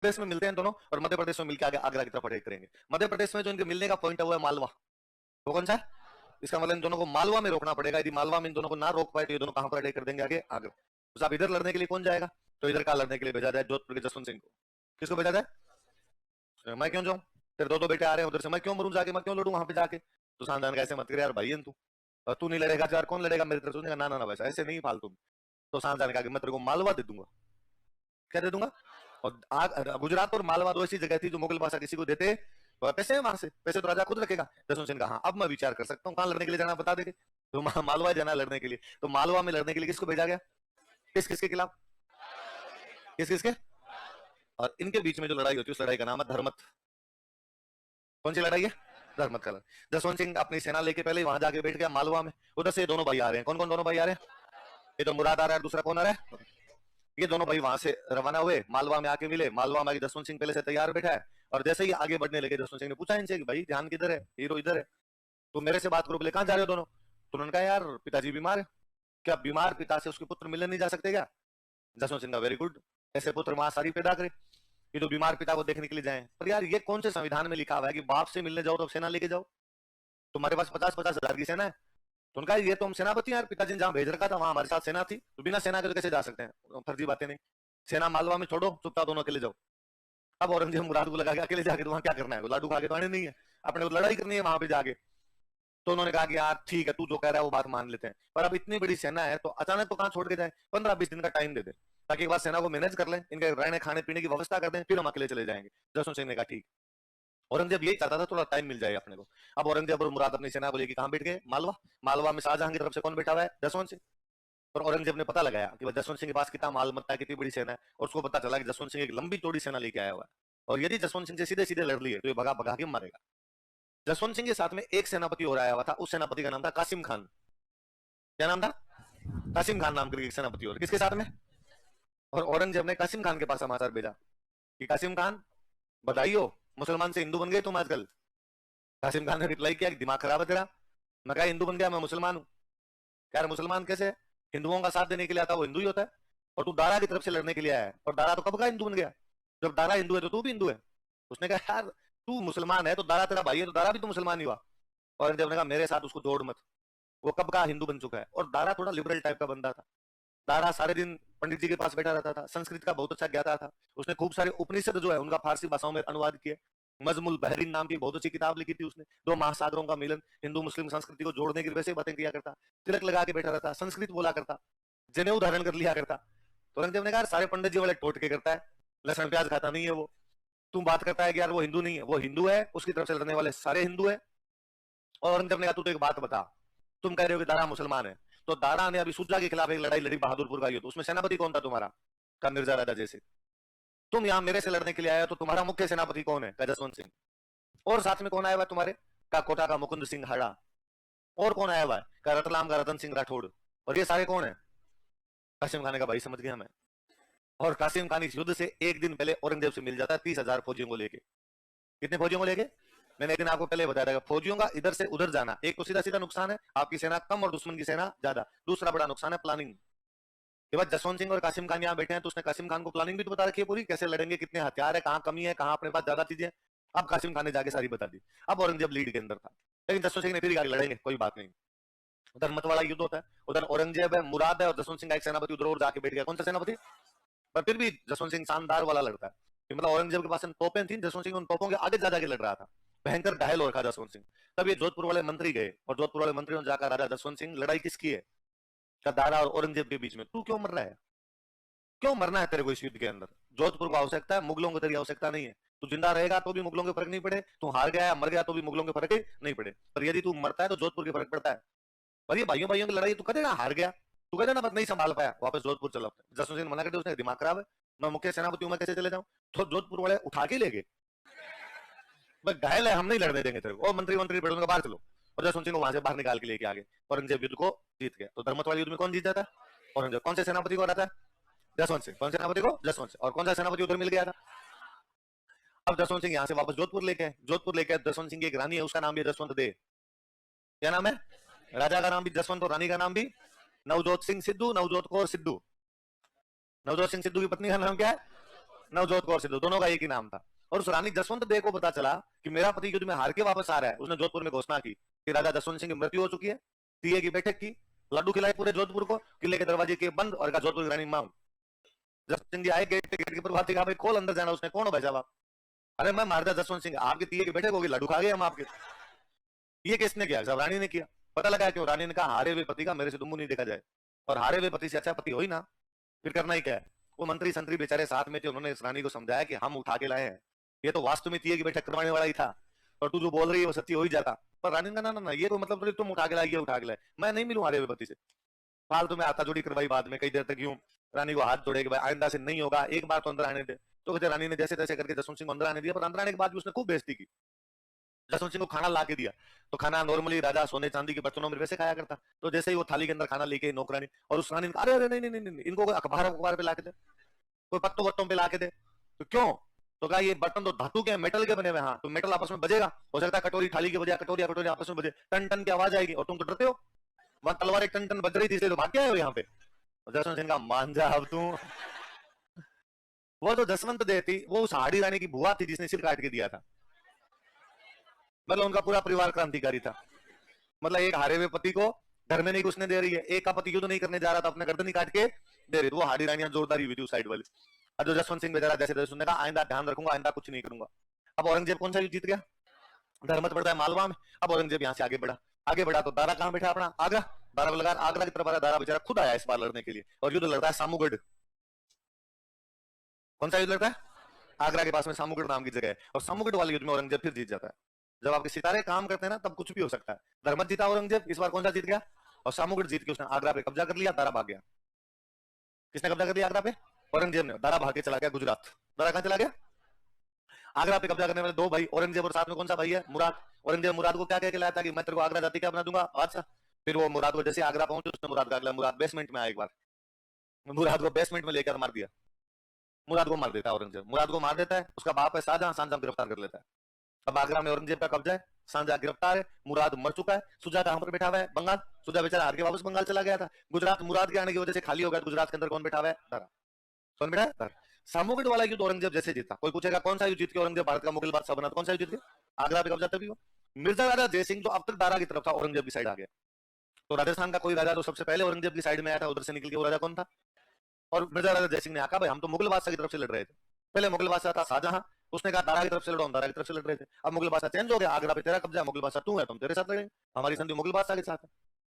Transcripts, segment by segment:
प्रदेश में मिलते हैं दोनों, और मध्य प्रदेश में मिलकर आगे आगरा की तरफ अटैक करेंगे। मध्य प्रदेश में जो इनके मिलने का पॉइंट है वो है मालवा। वो कौन सा है? इसका मतलब इन दोनों को मालवा में रोकना पड़ेगा। यदि मालवा में इन दोनों को ना रोक पाए तो ये दोनों कहां पर अटैक कर देंगे? आगे आगरा। तो आप इधर लड़ने के लिए कौन जाएगा? तो इधर का लड़ने के लिए भेजा जाए जोधपुर के जसवंत सिंह को। किसको भेजा जाए? मैं क्यों जाऊं? तेरे दो बेटे आ रहे हैं उधर से, मैं क्यों मरूं जाके, मैं क्यों लड़ूं वहां पे जाके? तो सामदान का ऐसे मत कर यार भाई, तू तू नहीं लड़ेगा यार, कौन लड़ेगा मेरी तरफ से? ना ना ना वैसा ऐसे नहीं फालतू। तो सामदान का मैं तेरे को मालवा दे दूंगा। क्या दे दूंगा? और गुजरात और मालवा दो ऐसी जगह थी जो मुगल बादशाह किसी को देते पैसे है, वहां से पैसे तो राजा खुद रखेगा। जसवंत सिंह का हाँ अब मैं विचार कर सकता हूँ कहां लड़ने के लिए जाना, बता देंगे। तो मालवा जाना लड़ने के लिए। तो मालवा में लड़ने के लिए किसको भेजा गया? किस किसके खिलाफ? किस किसके? और इनके बीच में जो लड़ाई होती है उस लड़ाई का नाम है धर्मत। कौन सी लड़ाई है? धर्मत का लड़ाई। जसवंत सिंह अपनी सेना लेके पहले वहां जाके बैठ गया मालवा में। उधर से दोनों भाई आ रहे हैं। कौन कौन दोनों भाई आ रहे हैं? ये तो मुराद आ रहा है, दूसरा कौन आ रहा है? ये दोनों भाई वहां से रवाना हुए, मालवा में आके मिले। मालवा में आके जसवंत सिंह पहले से तैयार बैठा है, और जैसे ही आगे बढ़ने लगे जसवंत सिंह ने पूछा इनसे कि भाई ध्यान किधर है, हीरो इधर है, तो मेरे से बात करो। बोले कहां जा रहे हो दोनों? तो उन्होंने कहा यार पिताजी बीमार है। क्या बीमार पिता से उसके पुत्र मिलने नहीं जा सकते क्या? जसवंत सिंह का वेरी गुड, ऐसे पुत्र मां सारी पैदा करे, ये तो बीमार पिता को देखने के लिए जाए। पर यार ये कौन से संविधान में लिखा हुआ है कि बाप से मिलने जाओ तो सेना लेके जाओ? तुम्हारे पास 50-50 हजार की सेना है। तो उनका ये तो हम सेनापति यार, पिताजी ने जहां भेज रखा था वहां हमारे साथ सेना थी, तो बिना सेना के तो कैसे जा सकते हैं? फर्जी बातें नहीं। सेना मालवा में छोड़ो, चुपचाप दोनों अकेले जाओ। अब औरंगजेब मुराद को लगा के अकेले जाके तो वहां क्या करना है? लाडू खा के तो आने नहीं है, अपने को लड़ाई करनी है वहां पे जाके। तो उन्होंने कहा कि यार ठीक है तू जो कह रहा है वो बात मान लेते हैं, पर अब इतनी बड़ी सेना है तो अचानक तो कहां छोड़ के जाए? 15-20 दिन का टाइम दे दे, ताकि एक बार सेना को मैनेज कर लें, इनके रहने खाने पीने की व्यवस्था कर दें, फिर हम अकेले चले जाएंगे। जसवंत सिंह ने कहा ठीक। औरंगजेब यही चाहता था थोड़ा टाइम मिल जाए अपने को। अब औरंगजेब और मुराद अपनी सेना को लेकर कहां बैठ गए? मालवा। मालवा में शाहजहां की तरफ से कौन बैठा हुआ है? जसवंत सिंह। और औरंगजेब ने पता लगाया कि जसवंत सिंह के पास कितना माल मत्ता है, कितनी बड़ी सेना है, और उसको पता चला कि जसवंत सिंह एक लंबी चौड़ी सेना लेके आया हुआ है, और यदि जसवंत सिंह से सीधे सीधे लड़ लिए तो ये भगा भगा के मारेगा। जसवंत सिंह के साथ में एक सेनापति और आया हुआ था, उस सेनापति का नाम था कासिम खान। क्या नाम था? कासिम खान नाम करके एक सेनापति और किसके साथ में? और औरंगजेब ने कासिम खान के पास समाचार भेजा कि कासिम खान बधाई हो, मुसलमान से हिंदू बन गए तुम आजकल। कासिम खान ने रिप्लाई किया कि दिमाग खराब है तेरा, मैं कहा हिंदू बन गया, मैं मुसलमान हूँ। यार मुसलमान कैसे? हिंदुओं का साथ देने के लिए आता वो हिंदू ही होता है, और तू दारा की तरफ से लड़ने के लिए आया है, और दारा तो कब का हिंदू बन गया? जब दारा हिंदू है तो तू भी हिंदू है। उसने कहा यार तू मुसलमान है तो दारा तेरा भाई है, तो दारा भी तो मुसलमान ही हुआ। औरंगजेब ने कहा मेरे साथ उसको जोड़ मत, वो कब का हिंदू बन चुका है। और दारा थोड़ा लिबरल टाइप का बंदा था। दारा सारे दिन पंडित जी के पास बैठा रहता था, संस्कृत का बहुत अच्छा ज्ञाता था। उसने खूब सारे उपनिषद जो है उनका फारसी भाषाओं में अनुवाद किए। मजमुल बहरीन नाम की बहुत अच्छी किताब लिखी थी उसने, दो महासागरों का मिलन, हिंदू मुस्लिम संस्कृति को जोड़ने की वैसे बातें किया करता। तिलक लगा के बैठा रहता, संस्कृत बोला करता, जनेऊ धारण कर लिया करता। तो औरंगजेब ने कहा सारे पंडित जी वाले टोट के करता है, लहसुन प्याज खाता नहीं है वो। तुम बात करता है कि यार वो हिंदू नहीं है, वो हिंदू है, उसकी तरफ से लड़ने वाले सारे हिंदू है। और औरंगजेब ने कहा तू तो एक बात बता, तुम कह रहे हो कि दारा मुसलमान है, तो दारा ने अभी सुजा के खिलाफ एक लड़ाई लड़ी बहादुरपुर का युद्ध, उसमें सेनापति कौन था तुम्हारा? का मिर्जा राजा जैसे। तुम यहाँ मेरे से लड़ने के लिए आए हो तो तुम्हारा मुख्य सेनापति कौन है? का जसवंत सिंह। और साथ में कौन आया हुआ तुम्हारे? का कोटा का मुकुंद सिंह हाड़ा। और कौन आया हुआ है? का रतलाम का रतन सिंह राठौड़। और ये सारे कौन है? कासिम खान का भाई, समझ गया मैं। और कासिम खान इस युद्ध से एक दिन पहले औरंगजेब से मिल जाता है 30,000 फौजियों को लेके। कितने फौजियों को लेके? मैंने एक दिन आपको पहले बताया था, फौजियों का इधर से उधर जाना, एक तो सीधा सीधा नुकसान है, आपकी सेना कम और दुश्मन की सेना ज्यादा। दूसरा बड़ा नुकसान है प्लानिंग। के बाद जसवंत सिंह और कासिम खान यहाँ बैठे हैं तो उसने कासिम खान को प्लानिंग भी तो बता रखी है पूरी, कैसे लड़ेंगे, कितने हथियार है, कहाँ कमी है, कहाँ अपने पास ज्यादा चीजें। अब कासिम खान ने जाके सारी बता दी। अब औरंगजेब लीड के अंदर था, लेकिन जसवंत सिंह ने फिर लड़ेंगे कोई बात नहीं। उधर मतवाड़ा युद्ध होता है, उधर औरंगजेब है, मुराद है, और जसवंत सिंह का एक सेनापति उधर और जाके बैठ गया। कौन सा सेनापति? पर फिर भी जसवंत सिंह शानदार वाला लड़ता है। मतलब औरंगजेब के पास तोपें थी, जसवंत सिंह उन तोपों के आगे जा जाके लड़ रहा था, भयंकर घायल हो रखा जसवंत सिंह। तब ये जोधपुर वाले मंत्री गए, और जोधपुर वाले मंत्री ने जाकर राजा जसवंत सिंह लड़ाई किसकी है? का दारा और औरंगजेब के बीच में। तू क्यों मर रहा है? क्यों मरना है तेरे को इस युद्ध के अंदर? जोधपुर को आवश्यकता है, मुगलों को तेरी आवश्यकता नहीं है। तू जिंदा रहेगा तो भी मुगलों के फर्क नहीं पड़े, तू हार गया मर गया तो भी मुगलों के फर्क नहीं पड़े, पर यदि तू मरता है तो जोधपुर के फर्क पड़ता है। पर ये भाइयों भाइयों की लड़ाई, तू कहते ना हार गया, तू कहते ना नहीं संभाल पाया, वापस जोधपुर चला। जसवंत सिंह मना कर दिया, उसने दिमाग खराब है, मैं मुख्य सेनापति हूं, मैं कैसे चले जाऊं? तो जोधपुर वाले उठा के ले गए, घायल है हम नहीं लड़ने देंगे तेरे को, और मंत्री मंत्री बैठो बाहर चलो। और जसवंत सिंह को वहां से बाहर निकाल के लेके आ गए। औरंगजेब युद्ध को जीत गया। तो धर्मत वाले युद्ध में कौन जीत जाता है? औरंगजेब। कौन से सेनापति को हराता है? जसवंत सिंह। कौन सेनापति को? जसवंत सिंह। और कौन सा सेनापति उधर मिल गया था? अब जसवंत सिंह यहाँ से वापस जोधपुर लेके आए। जोधपुर लेके जसवंत सिंह की एक रानी है, उसका नाम भी जसवंत दे। क्या नाम है? राजा का नाम भी जसवंत और रानी का नाम भी नवजोत सिंह सिद्धू, नवजोत कौर सिद्धू। नवजोत सिंह सिद्धू की पत्नी का नाम क्या है? नवजोत कौर सिद्धू, दोनों का एक ही नाम था। और उस रानी जसवंत देव को पता चला कि मेरा पति युद्ध में हार के वापस आ रहा है। उसने जोधपुर में घोषणा की कि राजा जसवंत सिंह की मृत्यु हो चुकी है। तीये की बैठक की, लड्डू खिलाए पूरे जोधपुर को, किले के दरवाजे के बंद, और कहा जोधपुर की रानी मांग। जसवंत सिंह जी आए, गेट के प्रभात भाई खोल, अंदर जाना। उसने, कौन हो भाई साहब आप? अरे मैं महाराजा जसवंत सिंह, आपकी तीये की बैठक होगी, लड्डू खा गए हम आपके। ये किसने किया? सब रानी ने किया। पता लगा क्यों? रानी ने कहा हारे हुए पति का मेरे से दुम्बू नहीं देखा जाए, और हारे हुए पति से अच्छा पति हो ही ना, फिर करना ही क्या है। वो मंत्री संतरी बेचारे साथ में थे, उन्होंने इस रानी को समझाया कि हम उठा के लाए हैं, ये तो वास्तव में तीये की बैठक करवाने वाला ही था, और तू जो बोल रही है वो सत्य हो ही जाता। पर रानी ने, ना ना ना, ये तो मतलब तुम उठा के लाए, ये उठा के लाए, मैं नहीं मिलूं हारे हुए पति से। फालतू में आता जोड़ी करवाई बाद में, कई देर तक यूं रानी को हाथ जोड़े कि भाई आइंदा से नहीं होगा, एक बार तो अंदर आने दे। तो कहते रानी ने जैसे तैसे करके जसवंत सिंह को अंदर आने दिया, पर अंदर आने के बाद भी उसने खूब बेइज्जती की। जसवंत सिंह को खाना ला के दिया, तो खाना नॉर्मली राजा सोने चांदी के बर्तनों में वैसे खाया करता। तो जैसे ही वो थाली के अंदर खाना लेके नौकरानी, और उस रानी ने कहा, अरे अरे नहीं नहीं नहीं नहीं, इनको कोई अखबार पे ला के दे, कोई पत्तों वत्तों पे ला के दे। तो क्यों? तो कहा ये बर्तन तो धातु के, मेटल के बने हुए। हाँ, तो मेटल आपस में बजेगा, हो सकता है कटोरी थाली के बजे, कटोरी कटोरी आपस में बजे, टन टन की आवाज आएगी, और तुम तो डरते हो। वहां तलवार एक टन टन बज रही थी, इसलिए तो भाग के आए हो यहाँ पे। जसवंत सिंह का, मान जा अब तू। वो तो जसवंत देव थी, वो उस हाड़ी रानी की बुआ थी जिसने सिर काट के दिया था। मतलब उनका पूरा परिवार क्रांतिकारी था। मतलब एक हारे हुए पति को घर में नहीं घुसने दे रही है, एक का पति युद्ध नहीं करने जा रहा था, अपने गर्दन ही काट के दे रही। वो हाड़ी रानियां जोरदारी हुई थी उस साइड वाली। अब जो जसवंत सिंह बेचारा जैसे जैसे कहा, आइंदा ध्यान रखूंगा, आइंदा कुछ नहीं करूंगा। अब औरंगजेब कौन सा युद्ध जीत गया? धर्मत पड़ता है मालवा में। अब औरंगजेब यहाँ से आगे बढ़ा, आगे बढ़ा तो दारा कहां बैठा? अपना आगरा। दारा को लगा, आगरा की तरफ आ रहा, दारा बेचारा खुद आया इस बार लड़ने के लिए, और युद्ध लड़ता है सामूगढ़। कौन सा युद्ध लड़ता है? आगरा के पास में सामूगढ़ नाम की जगह है, और सामूगढ़ वाले युद्ध में औरंगजेब फिर जीत जाता है। जब आपके सितारे काम करते हैं ना, तब कुछ भी हो सकता है। धर्मत जीता औरंगजेब, इस बार कौन सा जीत गया? और सामूगढ़ जीत के उसने आगरा पे कब्जा कर लिया, दारा भाग गया। किसने कब्जा कर लिया आगरा पे? औरंगजेब ने। दारा भाग के चला गया गुजरात। दारा कहां चला गया? आगरा पे कब्जा करने वाले दो भाई औरंगजेब, और साथ में कौन सा भाई है? मुराद। औरंगजेब मुराद को क्या कह के लाया था कि मैं तेरे को आगरा जाति क्या बना दूंगा। अच्छा, फिर वो मुराद को जैसे आगरा पहुंचे, उसने मुराद का अगला, मुराद बेसमेंट में आया, एक बार मुराद को बेसमेंट में लेकर मार दिया। मुराद को मार देता है औरंगजेब, मुराद को मार देता है। उसका बाप है शाहजहां, शाहजहां गिरफ्तार कर लेता है। अब आगरा में औरंगजेब का कब्जा है, शाहजहां गिरफ्तार है, मुराद मर चुका है। सुजा कहां पर बैठा हुआ है? बंगाल। सुजा बेचारा हार के वापस बंगाल चला गया था। गुजरात मुराद के आने की वजह से खाली हो गया। गुजरात के अंदर कौन बैठा हुआ है? दारा। कौन बैठा है? दारा। सामूगढ़ वाला युद्ध औरंगजेब जैसे जीता। कोई पूछेगा कौन सा युद्ध जीत के औरंगजेब भारत का मुगल बादशाह बना? कौन सा युद्ध जीत के? आगरा पे कब्जा तभी हुआ। मिर्जा राजा जयसिंह जो अब तक दारा की तरफ था, औरंगजेब की साइड आ गया। तो राजस्थान का कोई राजा तो सबसे पहले औरंगजेब की साइड में आया था, उधर से निकल के। वो राजा कौन था? और मिर्जा राजा जयसिंह ने आका, भाई हम तो मुगल बादशाह की तरफ से लड़ रहे थे। पहले मुगल बादशाह था शाहजहां, उसने कहा दारा की तरफ से लड़ो, हम दारा की तरफ से लड़ रहे थे। अब मुगल बादशाह चेंज हो गया, आगरा पे तेरा कब्जा, मुगल बादशाह तू है, तुम तेरे साथ लड़ेंगे, हमारी संधि मुगल बादशाह के साथ है।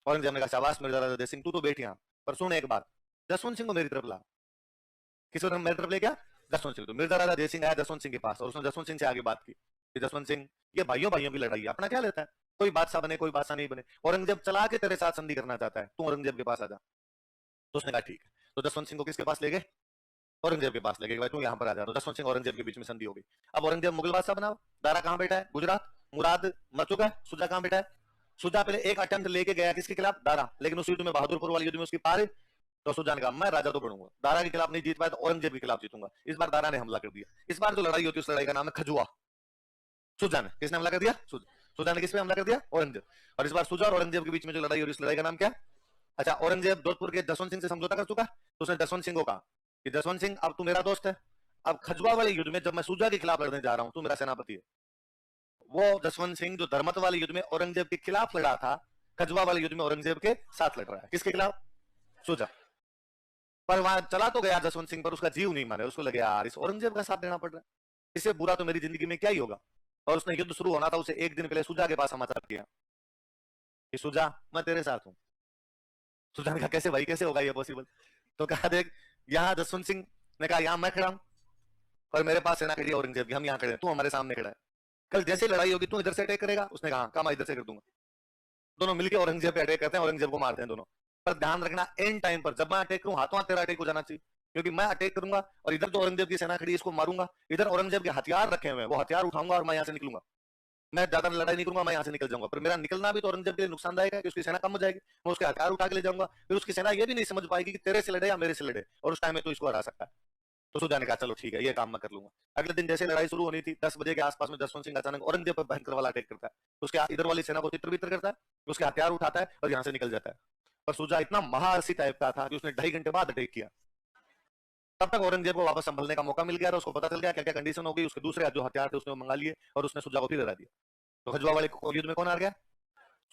औरंगजेब ने कहा शाबाश मिर्जा राजा जयसिंह, तू तो बैठ यहाँ, पर सुन एक बात, जसवंत सिंह को मेरी तरफ ला। किसी ने मेरी तरफ ले गया? जसवंत सिंह। तो मिर्जा राजा जयसिंह आया जसवंत सिंह के पास, और उसने जसवंत सिंह से आगे बात की कि जसवंत सिंह, ये भाइयों भाइयों की लड़ाई है, अपना क्या लेता है? कोई बादशाह बने कोई बादशाह नहीं बने, औरंगजेब चला के तेरे साथ संधि करना चाहता है, तू औरंगजेब के पास आ जा। तो उसने कहा ठीक है। तो जसवंत सिंह को किसके पास ले गए? औरंगजेब के पास ले गए, भाई तू यहाँ पर आ जा। तो जसवंत सिंह औरंगजेब के बीच में संधि हो गई। अब औरंगजेब मुगल बादशाह बना। दारा कहां बैठा है? गुजरात। मुराद मर चुका है। सुजा कहां बैठा है? सुजा पहले एक अटेम्प्ट लेके गया किसके खिलाफ? दारा, लेकिन उस युद्ध में, बहादुरपुर वाले युद्ध में उसकी पार। तो सुजा ने कहा मैं राजा तो बनूंगा, दारा के खिलाफ नहीं जीत पाया तो औरंगजेब के खिलाफ जीतूंगा। इस बार दारा ने हमला कर दिया। इस बार जो लड़ाई होती है उस लड़ाई का नाम है खजुआ। सुजा ने, किसने हमला कर दिया? सुजा ने किस पे हमला कर दिया? औरंगजेब। और इस बार सुजा और औरंगजेब के बीच में जो लड़ाई हो रही है, इस लड़ाई का नाम क्या? अच्छा, औरंगजेब जोधपुर के जसवंत सिंह से समझौता कर चुका, तो उसने जसवंत सिंह को कहा कि जसवंत सिंह अब तू मेरा दोस्त है, अब खजुआ वाले युद्ध में जब मैं सुजा के खिलाफ लड़ने जा रहा हूं, तू मेरा सेनापति है। वो जसवंत सिंह जो धर्मत वाले युद्ध में औरंगजेब के खिलाफ लड़ा था, खजुआ वाले युद्ध में औरंगजेब के साथ लड़ रहा है। किसके खिलाफ? सुजा। पर वहां चला तो गया जसवंत सिंह, पर उसका जीव नहीं मारे। उसको लगे यार इस औरंगजेब का साथ देना पड़ रहा है, इससे बुरा तो मेरी जिंदगी में क्या ही होगा। और उसने युद्ध शुरू होना था, उसे एक दिन पहले सुजा के पास समाचार किया कि सुजा मैं तेरे साथ हूं। सुजा ने कहा कैसे भाई, कैसे होगा ये पॉसिबल? तो कहा देख, यहाँ जसवंत सिंह ने कहा यहाँ मैं खड़ा हूं, और मेरे पास सेना खड़ी है औरंगजेब की, हम यहाँ खड़े हैं, तू हमारे सामने खड़ा है। कल जैसे लड़ाई होगी तू इधर से अटैक करेगा। उसने कहा मैं इधर से कर दूंगा। दोनों मिलकर औरंगजेब पे अटैक करते हैं, औरंगजेब को मारते हैं दोनों। पर ध्यान रखना, एंड टाइम पर जब मैं अटैक करूं, हाथों हाथ तेरा अटैक हो जाना चाहिए, क्योंकि मैं अटैक करूंगा और इधर जो औरंगजेब की सेना खड़ी है इसको मारूंगा, इधर औरंगजेब के हथियार रखे हुए हैं, वो हथियार उठाऊंगा और मैं यहाँ से निकलूंगा। मैं ज्यादा लड़ाई नहीं करूंगा, मैं यहाँ से निकल जाऊंगा। पर मेरा निकलना भी तो औरंगजेब के लिए नुकसानदायक है कि उसकी सेना कम हो जाएगी, मैं उसके हथियार उठा के ले जाऊंगा, फिर उसकी सेना ये भी नहीं समझ पाएगी कि तेरे से लड़े या मेरे से लड़े, और उस टाइम में तो इसको हरा सकता है। तो सुजा ने कहा चलो ठीक है, ये काम मैं कर लूंगा। अगले दिन जैसे लड़ाई शुरू होनी थी, 10 बजे के आसपास में जसवंत सिंह अचानक औरंगजेब पर भयंकर वाला अटैक करता है। उसके इधर वाली सेना को तितर बितर करता है, उसके हथियार उठाता है और यहाँ से निकल जाता है। पर सुजा इतना महारथी टाइप का था कि उसने 2.5 घंटे बाद अटैक किया। तब तक औरंगजेब को वापस संभलने का मौका मिल गया, उसको पता चल गया क्या क्या कंडीशन हो गई, उसके दूसरे जो हथियार थे उसने मंगा लिए और उसने सुजा को फिर हरा दिया। तो खजुआ वाले युद्ध में कौन हार गया?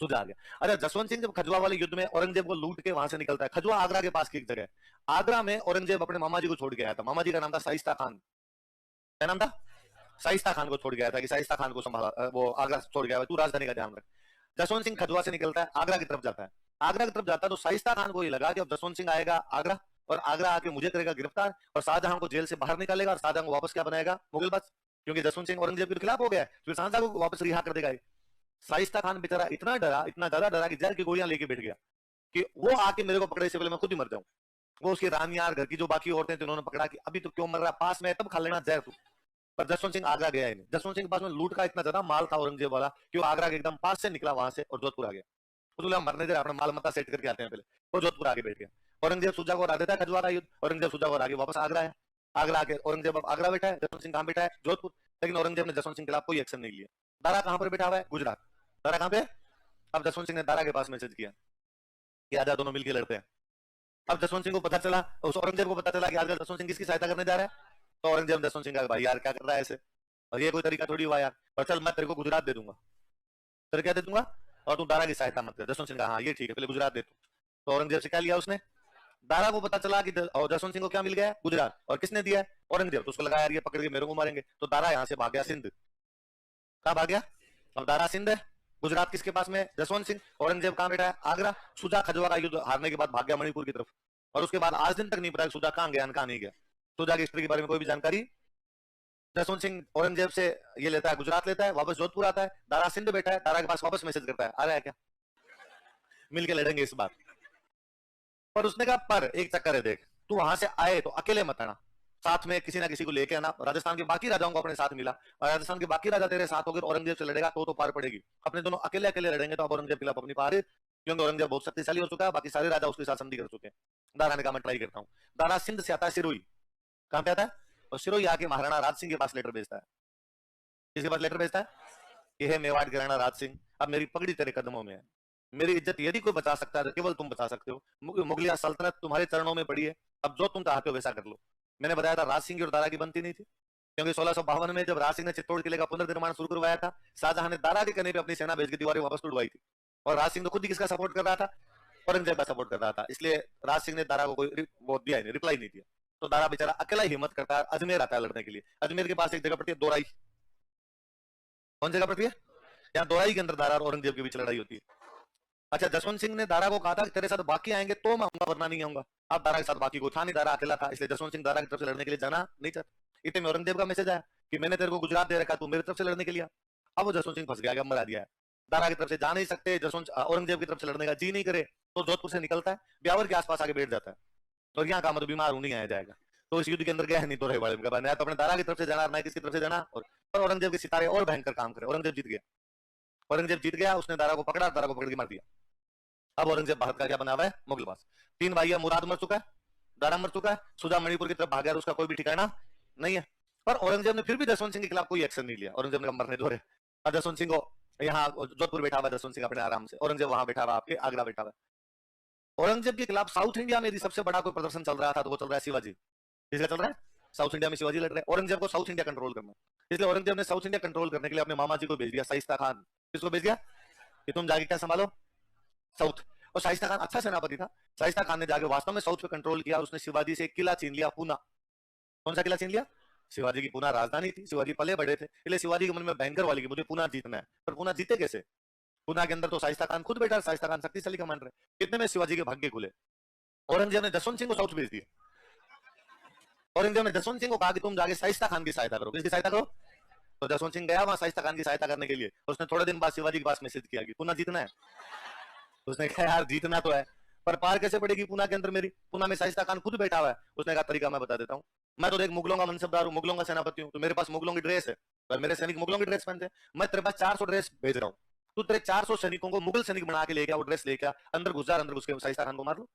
सुजा आ गया। अच्छा, जसवंत सिंह जब खजुआ वाले युद्ध में औरंगजेब को लूट के वहां से निकलता है, खजुआ आगरा के पास की एक जगह है, आगरा में औरंगजेब अपने मामा जी को छोड़ के आया था। मामा जी का नाम था शाइस्ता खान। क्या नाम था? शाइस्ता खान को छोड़ गया था कि शाइस्ता खान को संभाला, वो आगरा छोड़ गया, तू राजधानी का ध्यान रख। जसवंत सिंह खजुआ से निकलता है, आगरा की तरफ जाता है। आगरा की तरफ जाता है तो शाइस्ता खान को ये लगा कि अब जसवंत सिंह आएगा आगरा और आगरा आके मुझे करेगा गिरफ्तार और शाहजहां को जेल से बाहर निकालेगा और शाहजहां को वापस क्या बनाएगा? मुगल बादशाह, क्योंकि जसवंत सिंह औरंगजेब के खिलाफ हो गया है, फिर शाहजहां को वापस रिहा कर देगा। शाइस्ता खान बेचारा इतना डरा, इतना ज्यादा डरा कि जहर की गोलियां लेके बैठ गया कि वो आके मेरे को पकड़े से पहले मैं खुद ही मर जाऊं। वो उसकी रानियां, घर की जो बाकी औरतें थी, उन्होंने पकड़ा कि अभी तो क्यों मर रहा, पास में तब खा लेना जहर तू। पर जसवंत सिंह आगरा गया ही नहीं। जसवंत सिंह के पास में लूट का इतना ज्यादा माल था औरंगजेब वाला कि वो आगरा के एकदम पास से निकला वहां से और जोधपुर आ गया। उसने मरने दे, अपना माल मत्ता सेट करके आते हैं पहले, वो जोधपुर आगे बैठ गया। औरंगजेब सुजा को हरा देता है, खजुआ का युद्ध, औरंगजेब सुजा को हरा के वापस आगरा है। आगरा आके औरंगजेब अब आगरा बैठा है, जसवंत सिंह कहां बैठा है? जोधपुर। लेकिन औरंगजेब ने जसवंत सिंह के खिलाफ कोई एक्शन नहीं लिया। दारा कहां पर बैठा हुआ है? गुजरात। दारा कहां पे? अब जसवंत सिंह ने दारा के पास मैसेज किया कि आजा दोनों मिलकर लड़ते हैं। अब जसवंत सिंह को पता चला, उस औरंगजेब को पता चला कि आजकल जसवंत सिंह किसकी सहायता करने जा रहा है। तो औरंगजेब जसवंत सिंह का भाई यार क्या कर रहा है ऐसे, और ये कोई तरीका थोड़ी हुआ यार, और चल मैं तेरे को गुजरात दे दूंगा। तेरे क्या दे दूंगा? और तू दारा की सहायता मत कर। जसवंत सिंह कहा हाँ ये ठीक है, पहले गुजरात दे तू। तो औरंगजेब से क्या लिया उसने? दारा को पता चला कि जसवंत सिंह को क्या मिल गया है? गुजरात। और किसने दिया है? औरंगजेब। तो उसको लगा यार ये पकड़ के मेरे को मारेंगे, तो दारा यहाँ से भाग गया सिंध। कहा भाग गया? अब दारा सिंध है, गुजरात किसके पास में? जसवंत सिंह। औरंगजेब कहां बैठा है? आगरा। सुजा खजुआ का युद्ध हारने के बाद भाग गया मणिपुर की तरफ, और उसके बाद आज दिन तक नहीं पता सुजा कहां गया कहां नहीं गया। सुजा की हिस्ट्री के बारे में कोई भी जानकारी? जसवंत सिंह औरंगजेब से ये लेता है, गुजरात लेता है, वापस जोधपुर आता है, दारा सिंध बैठा है, दारा के पास वापस मैसेज करता है आ रहा है क्या, मिलके लड़ेंगे इस बार। पर उसने कहा पर एक चक्कर है देख, तू वहां से आए तो अकेले मत आना, साथ में किसी ना किसी को लेके आना। राजस्थान के बाकी राजाओं को अपने साथ मिला, और राजस्थान के बाकी राजा तेरे साथ होकर औरंगजेब से लड़ेगा तो पार पड़ेगी। अपने दोनों अकेले अकेले लड़ेंगे तो अब औरंगजेब के खिलाफ अपनी पार, क्योंकि औरंगजेब बहुत शक्तिशाली हो चुका है, बाकी सारे राजा उसके साथ संधि कर चुके हैं। दारा ने कहा मैं ट्राई करता हूँ। दारा सिंध से आता है सिरोही। कहां पे आता है? और सिरोही आके महाराणा राज सिंह के पास लेटर भेजता है। किसके पास लेटर भेजता है? ये है मेवाड़ के राणा राज सिंह, अब मेरी पगड़ी तेरे कदमों में है, मेरी इज्जत यदि कोई बचा सकता है तो केवल तुम बचा सकते हो, मुगलिया सल्तनत तुम्हारे चरणों में पड़ी है, अब जो तुम चाहते हो वैसा कर लो। मैंने बताया था राज सिंह की और दारा की बनती नहीं थी, क्योंकि 1652 में जब राज सिंह ने चित्तौड़ किले का पुनर्निर्माण शुरू करवाया था, शाहजहां ने दारा के कहने पे अपनी सेना भेज के दीवारें वापस तोड़वाई थी, और राज सिंह तो खुद ही किसका सपोर्ट कर रहा था? औरंगजेब का सपोर्ट कर रहा था, इसलिए राज सिंह ने दारा को कोई वो दिया नहीं, रिप्लाई नहीं दिया। तो दारा बेचारा अकेला ही हिम्मत करता है, अजमेर आता है लड़ने के लिए। अजमेर के पास एक जगह पड़ती है दोराई। कौन जगह पड़ती है? यहाँ दोराई के अंदर दारा और औरंगजेब के बीच लड़ाई होती है। अच्छा, जसवंत सिंह ने दारा को कहा था कि तेरे साथ बाकी आएंगे तो मैं आऊंगा वरना नहीं आऊंगा। अब दारा के साथ बाकी को था नहीं, दारा अकेला था, इसलिए जसवंत सिंह दारा की तरफ से लड़ने के लिए जाना नहीं चाहता। इतने में औरंगजेब का मैसेज आया कि मैंने तेरे को गुजरात दे रखा, तू मेरी तरफ से लड़ने के लिए। अब वो जसवंत सिंह फंस गया, मरा दिया है। दारा की तरफ से जा नहीं सकते, जसवंत औरंगजेब की तरफ से लड़ने का जी नहीं करे, तो जोधपुर से निकलता है, ब्यावर के आसपास आके बैठ जाता है, और यहाँ का मतलब बीमार नहीं आया जाएगा, तो इस युद्ध के अंदर गया नहीं। तो रहे वाले का तो अपने दारा की तरफ से जाना, ना किसकी तरफ से जाना। और औरंगजेब के सितारे और भयंकर काम करे, औरंगजेब जीत गया। औरंगजेब जीत गया, उसने दारा को पकड़ा, दारा को पकड़ के मार दिया। अब औरंगजेब भारत का क्या बना हुआ है? मुगल बादशाह। 3 भाई है, मुराद मर चुका है, दारा मर चुका है, सुजा मणिपुर की तरफ भाग गया, उसका कोई भी ठिकाना नहीं है। पर औरंगजेब ने फिर भी जसवंत सिंह के खिलाफ कोई एक्शन नहीं लिया। औरंगजेब ने मरने दो रहे, और जसवंत सिंह को यहाँ जोधपुर बैठा हुआ जसवंत सिंह अपने आराम से, औरंगजेब वहां बैठा हुआ आपके आगरा बैठा हुआ। औरंगजेब के खिलाफ साउथ इंडिया में यदि सबसे बड़ा कोई प्रदर्शन चल रहा था तो वो चल रहा है शिवाजी। किसका चल रहा है? साउथ इंडिया में शिवाजी लड़ रहे हैं। औरंगजेब को साउथ इंडिया कंट्रोल करना, इसलिए औरंगजेब ने साउथ इंडिया कंट्रोल करने के लिए अपने मामा जी को भेज दिया, शाइस्ता खान। किसको भेज दिया कि तुम जाके क्या संभालो? साउथ। और शाइस्ता खान अच्छा सेनापति था, शाइस्ता खान ने जाके वास्तव में साउथ पे कंट्रोल किया। उसने शिवाजी से एक किला छीन लिया, पूना। कौन सा किला छीन लिया? शिवाजी की पूना राजधानी थी, शिवाजी पले बड़े थे, इसलिए शिवाजी के मन में भयंकर वाली कि मुझे पूना जीतना है। पर पूना जीते कैसे? पूना के अंदर तो शाइस्ता खान खुद बैठा, शाइस्ता खान शक्तिशाली कमांडर है। इतने में शिवाजी के भाग्य खुले, औरंगजेब ने जसवंत सिंह को साउथ भेज दिया। औरंगजेब ने जसवंत सिंह को कहा कि तुम जाके शाइस्ता खान की सहायता करो। किसकी सहायता करो? तो जसवंत सिंह गया वहां शाइस्ता खान की सहायता करने के लिए। उसने थोड़े दिन बाद शिवाजी के पास मैसेज किया कि पूना जीतना है। उसने कहा यार जीतना तो है, पर पार कैसे पड़ेगी पूना के अंदर मेरी? पूना में शाइस्ता खान खुद बैठा हुआ है। उसने कहा तरीका मैं बता देता हूँ, मैं तो देख मुगलों का मनसबदार हूँ, मुगलों का सेनापति हूँ, तो मेरे पास मुगलों की ड्रेस है, पर मेरे सैनिक मुगलों की ड्रेस पहनते हैं। मैं तेरे पास 400 ड्रेस भेज रहा हूँ, तू तेरे 400 सैनिकों को मुगल सैनिक बना के लेके वो ड्रेस लेके अंदर घुस जा, अंदर घुस के शाइस्ता खान को मार लो।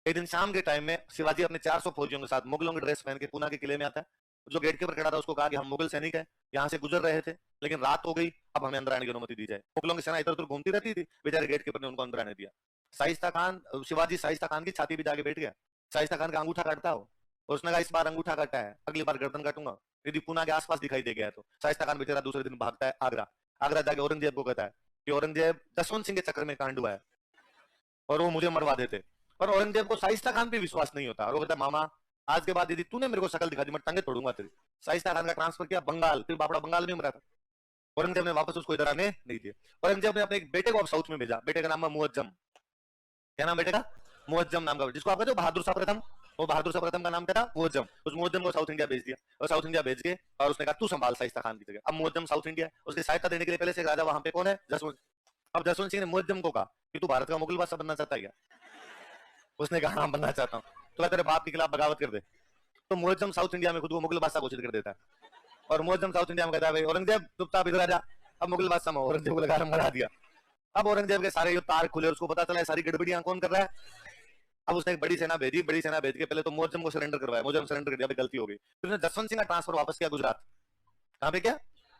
एक दिन शाम के टाइम में शिवाजी अपने 400 फौजियों के साथ मुगलों की ड्रेस पहन के पूना के किले में आता है। जो गेट के ऊपर खड़ा था उसको कहा कि हम मुगल सैनिक हैं, यहाँ से गुजर रहे थे, लेकिन रात हो गई, अब हमें अंदर आने की अनुमति दी जाए। मुगलों की सेना इधर उधर घूमती रहती थी, बेचारे गेट के ऊपर ने उनको अंदर आने दिया। शाइस्ता खान, शिवाजी शाइस्ता खान की छाती पे जाके बैठ गया, शाइस्ता खान का अंगूठा काटता हो, और उसने कहा इस बार अंगूठा काटा है, अगली बार गर्दन काटूंगा। यदि पुणे के आसपास दिखाई दे गया तो शाइस्ता खान बेचारा दूसरे दिन भागता है आगरा। आगरा जाके औरंगजेब को कहता है कि औरंगजेब जसवंत सिंह के चक्कर में कांड हुआ है और वो मुझे मरवा देते। पर औरंगजेब को शाइस्ता खान पे विश्वास नहीं होता और वो कहता है मामा आज के बाद यदि तूने मेरे को शक्ल दिखा दी मैं टांगे तोड़ूंगा तेरी। शाइस्ता खान का ट्रांसफर किया बंगाल, फिर बापड़ा बंगाल में मरा था। औरंगजेब ने वापस उसको इधर आने नहीं दिया। औरंगजेब ने अपने एक बेटे को साउथ में भेजा, बेटे का नाम है मुअज्जम। क्या नाम बेटे का? मुअज्जम नाम का, जिसको आप कहते हो बहादुर शाह प्रथम। वो बहादुर शाह प्रथम का नाम क्या था? मुअज्जम। उस मुअज्जम को साउथ इंडिया भेज दिया और साउथ इंडिया भेज के और उसने कहा तू संभाल शाइस्ता खान की जगह। अब मुअज्जम साउथ इंडिया, उसकी सहायता देने के लिए पहले से एक राजा वहां पे कौन है? जसवंत। अब जसवंत सिंह ने मुअज्जम को कहा कि तू भारत का मुगल बादशाह बनना चाहता है क्या? उसने कहा हाँ बनना चाहता हूँ। तो तेरे बाप के खिलाफ बगावत कर दे। तो मुअज्जम साउथ इंडिया में खुद को मुगल बादशाह घोषित कर देता है और मुअज्जम साउथ इंडिया में कहता है भाई औरंगजेब चुपचाप इधर आ जा, अब मुगल बादशाह में। औरंगजेब को लगा मरा दिया। अब औरंगजेब के सारे तार खुले, उसको पता चला है सारी गड़बड़ियां कौन कर रहा है। अब उसने एक बड़ी सेना भेजी, बड़ी सेना भेज के पहले तो मुअज्जम को सरेंडर करवाया, मुअज्जम सरेंडर कर दिया, गलती हो गई। फिर उसने जसवंत सिंह का ट्रांसफर वापस किया गुजरात। कहां पे क्या?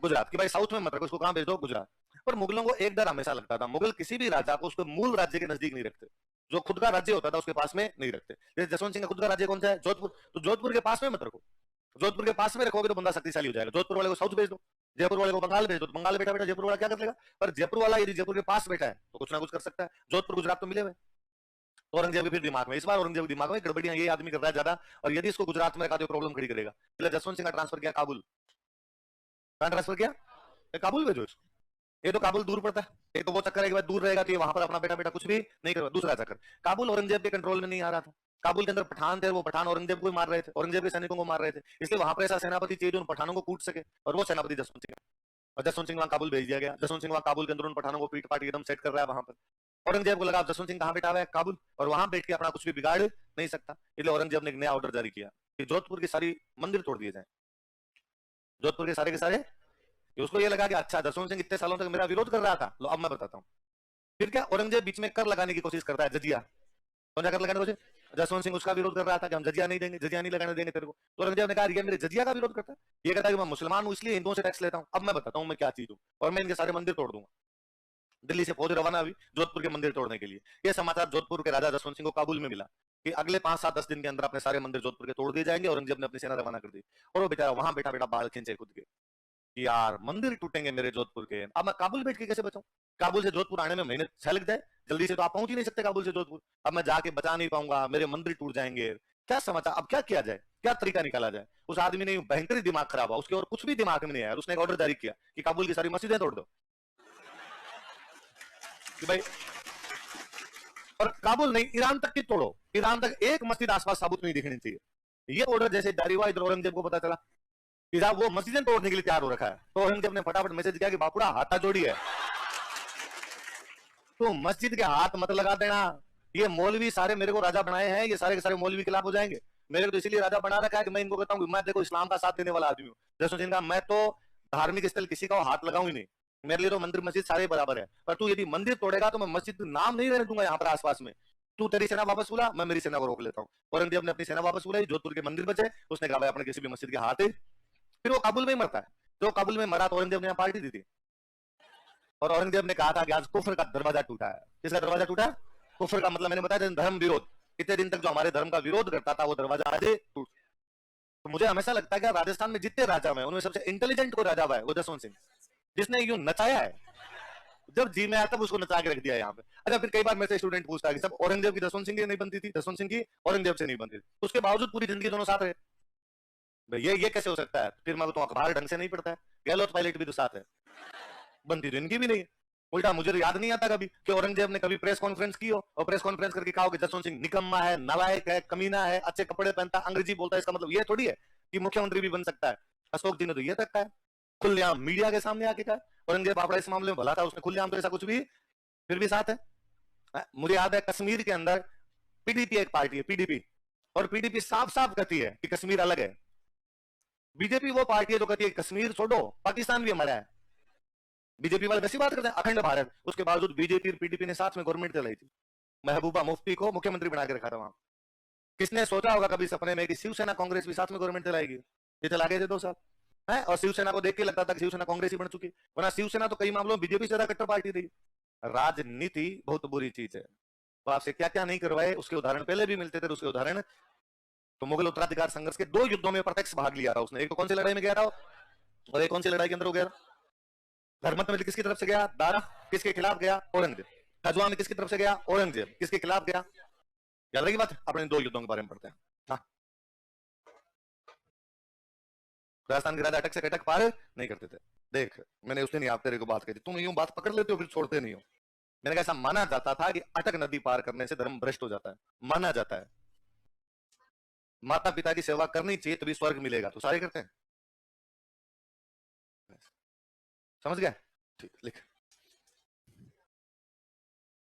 गुजरात। कि भाई साउथ में मत रखो, उसको कहां भेज दो? गुजरात। पर मुगलों को एक डर हमेशा लगता था, मुगल किसी भी राजा को उसके मूल राज्य के नजदीक नहीं रखते। जो खुद का राज्य होता था उसके पास में नहीं रखते। जैसे जसवंत सिंह का खुद का राज्य कौन सा है? जोधपुर। तो जोधपुर के पास में मत रखो। जोधपुर के पास में रखोगे तो बंदा शक्तिशाली हो जाएगा। जोधपुर वाले को साउथ भेज दो, जयपुर वाले को बंगाल भेज दो, तो बंगाल बैठा बैठा जयपुर वाला क्या कर लेगा। पर जयपुर वाला यदि जयपुर के पास बैठा है तो कुछ ना कुछ कर सकता है। जोधपुर गुजरात तो मिले हुए। तो औरंगजेब के फिर दिमाग में, इस बार औरंगजेब के दिमाग में गड़बड़ियां ये आदमी कर रहा है ज्यादा, और यदि इसको गुजरात में रखा तो प्रॉब्लम खड़ी करेगा। इसलिए जसवंत सिंह का ट्रांसफर किया काबुल। कहां ट्रांसफर किया? काबुल भेजो इसको। ये तो काबुल दूर पड़ता है, ये तो वो चक्कर है कि दूर रहेगा तो ये वहां पर अपना बेटा बेटा कुछ भी नहीं करेगा। दूसरा चक्कर, काबुल औरंगजेब के कंट्रोल में नहीं आ रहा था। काबुल के अंदर पठान थे, वो पठान औरंगजेब को मार रहे थे, औरंगजेब के सैनिकों को मार रहे थे। इसलिए वहां पर ऐसा सेनापति चाहिए जो उन पठानों को कूट सके, और वो सेनापति जसवंत सिंह। और जसवंत सिंह वहां काबुल भेज दिया गया। जसवंत सिंह वहां काबुल के अंदर उन पठानों को पीट पाट एकदम सेट कर रहा है वहां पर। औरंगजेब को लगा जसवंत सिंह कहां बैठा हुआ है? काबुल, और वहां बैठ के अपना कुछ भी बिगाड़ नहीं सकता। इसलिए औरंगजेब ने एक नया ऑर्डर जारी किया कि जोधपुर के सारी मंदिर तोड़ दिए जाए। जोधपुर के सारे उसको ये लगा कि अच्छा जसवंत सिंह इतने सालों तक मेरा विरोध कर रहा था, लो अब मैं बताता हूँ। फिर क्या, औरंगजेब बीच में कर लगाने की कोशिश करता है, जजिया। कौन सा कर लगाने की कोशिश? जसवंत सिंह उसका विरोध कर रहा था कि हम जजिया नहीं देंगे, जजिया नहीं लगाने देंगे तेरे को। तो औरंगजेब ने कहा ये मेरे जजिया का विरोध करता है, ये कहता है कि मैं मुसलमान हूं इसलिए हिंदुओं से टैक्स लेता हूं। अब मैं बताता हूं मैं क्या चीज हूं, और मैं इनके सारे मंदिर तोड़ दूंगा। दिल्ली से फौज रवाना हुई जोधपुर के मंदिर तोड़ने के लिए। यह समाचार जोधपुर के राजा जसवंत सिंह को काबुल में मिला कि अगले 5-7-10 दिन के अंदर अपने सारे मंदिर जोधपुर के तोड़ दिए जाएंगे। औरंगजेब ने अपनी सेना रवाना कर दी और वो बेचारा वहां बैठा बैठा बाल खींचे खुद के, यार मंदिर टूटेंगे मेरे जोधपुर के, अब मैं काबुल बैठ के कैसे बचाऊं? काबुल से जोधपुर आने में महीने 6 लग जाए, जल्दी से तो आप पहुंच ही नहीं सकते काबुल से जोधपुर। अब मैं जाके बचा नहीं पाऊंगा, मेरे मंदिर टूट जाएंगे। क्या समाचार, अब क्या किया जाए, क्या तरीका निकाला जाए? उस आदमी ने भयंकर दिमाग खराब हुआ, उसके और कुछ भी दिमाग में नहीं आया। उसने एक ऑर्डर जारी किया कि काबुल की सारी मस्जिदें तोड़ दो। कि भाई, और काबुल नहीं, ईरान तक की तोड़ो, ईरान तक एक मस्जिद आसपास साबुत नहीं दिखनी चाहिए। ये ऑर्डर जैसे जारी हुआ, इधर औरंगजेब को पता चला कि साहब वो मस्जिदें तोड़ने के लिए तैयार हो रखा है। तो औरंगजेब ने फटाफट मैसेज किया कि बापुड़ा हाथा जोड़ी है, तो मस्जिद के हाथ मत लगा देना। ये मौलवी सारे मेरे को राजा बनाए हैं, ये सारे के सारे मौलवी खिलाफ हो जाएंगे। मेरे को तो इसीलिए राजा बना रखा है कि मैं इनको कहता हूँ कि मैं देखो इस्लाम का साथ देने वाला आदमी हूँ। जसवंत सिंह का मैं तो धार्मिक स्थल किसी का हाथ लगाऊं ही नहीं, मेरे लिए तो मंदिर मस्जिद सारे बराबर है। पर तू यदि मंदिर तोड़ेगा तो मैं मस्जिद नाम नहीं रहने दूंगा यहाँ पर आसपास में। तू तेरी सेना वापस बुला, मैं मेरी सेना को रोक लेता हूँ। औरंगजेब ने अपनी सेना वापस बुलाई, जोधपुर के मंदिर बचे। उसने कहा भाई अपने किसी भी मस्जिद के हाथ, फिर वो काबुल में ही मरता है। तो काबुल में मरा तो औरंगजेब ने पार्टी दी थी, और औरंगजेब ने कहा था कि आज कुफर का दरवाजा टूटा है। किसका दरवाजा टूटा? कुफर का मतलब मैंने बताया धर्म विरोध। इतने दिन तक जो हमारे धर्म का विरोध करता था वो दरवाजा आज टूट। तो मुझे हमेशा लगता है कि राजस्थान में जितने राजा हैं उनमें सबसे इंटेलिजेंट कोई राजा हुआ है वो जसवंत सिंह, जिसने यूं नचाया है। जब जी में आया तब उसको नचा के रख दिया यहाँ पे। अच्छा, फिर कई बार मेरे से स्टूडेंट पूछता है कि सब औरंगजेब की जसवंत सिंह की नहीं बनती थी, जसवंत सिंह की औरंगजेब से नहीं बनती थी, उसके बावजूद पूरी जिंदगी दोनों साथ रहे। ये कैसे हो सकता है? फिर मैं तो अखबार ढंग से नहीं पढ़ता है। गहलोत पायलट भी तो साथ है, बनती तो इनकी भी नहीं है। उल्टा मुझे तो याद नहीं आता कभी कि औरंगजेब ने कभी प्रेस कॉन्फ्रेंस की हो और प्रेस कॉन्फ्रेंस करके कहा हो कि जसवंत सिंह निकम्मा है, नालायक है, कमीना है, अच्छे कपड़े पहनता, अंग्रेजी बोलता है। इसका मतलब ये थोड़ी है कि मुख्यमंत्री भी बन सकता है। अशोक जी ने तो ये तक है, खुलेआम मीडिया के सामने आके कहा। औरंगजेब आपड़ा इस मामले में भला था, उसने खुलेआम तो ऐसा कुछ भी, फिर भी साथ है। मुझे याद है कश्मीर के अंदर पीडीपी एक पार्टी है, पीडीपी, और पीडीपी साफ साफ कहती है कि कश्मीर अलग है। बीजेपी वो पार्टी है जो कहती है कश्मीर छोड़ो, पाकिस्तान भी हमारा है। बीजेपी वाले वैसी बात करते हैं अखंड भारत, उसके बावजूद बीजेपी और पीडीपी ने साथ में गवर्नमेंट चलाई थी। महबूबा मुफ्ती को मुख्यमंत्री बना के रखा था वहां। किसने सोचा होगा कभी सपने में कि शिवसेना कांग्रेस भी साथ में गवर्नमेंट चलाएगी? ये चला गए थे 2 साल है, और शिवसेना को देख के लगता था कि शिवसेना कांग्रेस ही बन चुकी, वरना शिवसेना तो कई मामलों में बीजेपी से ज्यादा कट्टर पार्टी रही। राजनीति बहुत बुरी चीज है। तो आपसे क्या क्या नहीं करवाए उसके उदाहरण पहले भी मिलते थे, उसके उदाहरण तो मुगल उत्तराधिकार संघर्ष के 2 युद्धों में प्रत्यक्ष भाग लिया था उसने। एक तो कौन सी लड़ाई में गया था और एक कौन सी लड़ाई के अंदर हो गया? धर्मत में किसकी तरफ से गया? दारा। किसके खिलाफ गया? औरंगजेब। खजुआ में किसकी तरफ से गया? औरंगजेब। किसके खिलाफ गया? याद रही बात। अपने 2 युद्धों के बारे में पढ़ते हैं। हाँ, राजस्थान के राजा अटक से कटक पार नहीं करते थे। देख, मैंने उस दिन ही आप तेरे को बात कही थी, तुम यूं बात पकड़ लेते हो फिर छोड़ते नहीं हो। मैंने कहा ऐसा माना जाता था कि अटक नदी पार करने से धर्म भ्रष्ट हो जाता है, माना जाता है। माता पिता की सेवा करनी चाहिए तभी स्वर्ग मिलेगा, तो सारे करते हैं। समझ गया? ठीक, लिख।